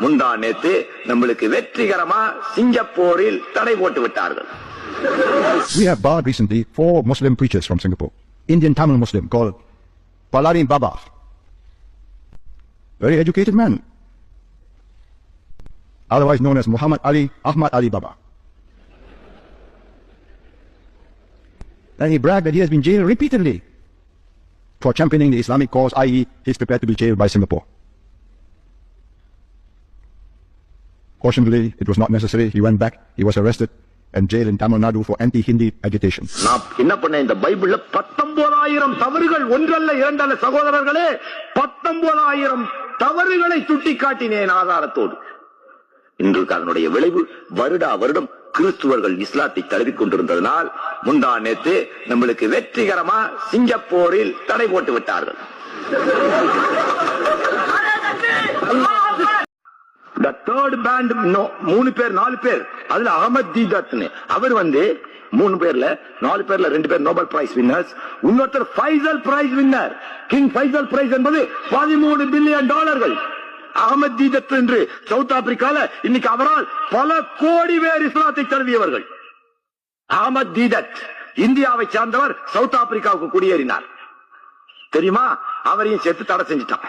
முந்தா நேத்து நம்மளுக்கு வெற்றிகரமா சிங்கப்பூரில் தடை போட்டு விட்டார்கள். We have barred recently 4 Muslim preachers from Singapore. Indian Tamil Muslim called Palarin Baba. Very educated man. Otherwise known as Muhammad Ali Ahmad Ali Baba. And he bragged that he has been jailed repeatedly for championing the Islamic cause, i.e. he is prepared to be jailed by Singapore. Fortunately, it was not necessary. He went back, he was arrested and jailed in Tamil Nadu for anti-Hindi agitation. நான் என்ன பண்ணேன், இந்த பைபிள்ல 19,000 தவறுகள் ஒன்றல்ல இரண்டல்ல சகோதரர்களே, 19,000 தவறுகளை சுட்டிக்காட்டினேன் ஆதாரத்தோடு. இன்றைக்கு அதனுடைய விளைவு வருடா வருடம் கிறிஸ்துவர்கள் இஸ்லாத்தை தழுவிக் கொண்டிருந்ததனால் முந்தா நேத்து நம்மளுக்கு வெற்றிகரமா சிங்கப்பூரில் தடை போட்டு விட்டார்கள். The third band 3 பேர் 4 பேர், அதுல அகமத் தீதத் அவர் 3 பேர்ல 4 பேர்ல 2 பேர் நோபல் பிரைஸ் வின்னர்ஸ், இன்னொருத்தர் Faisal prize winner. King Faisal prize என்பது $13 பில்லியன். அகமத் தீதத் என்று சவுத் ஆப்பிரிக்கால இன்னைக்கு அவரால் பல கோடி பேர் இஸ்லாத்தை தழுவியவர்கள். அகமத் தீதத் இந்தியாவை சார்ந்தவர், சவுத் ஆப்பிரிக்காவுக்கு குடியேறினார். தெரியுமா? அவரையும் சேர்த்து தடை செஞ்சுட்டாங்க.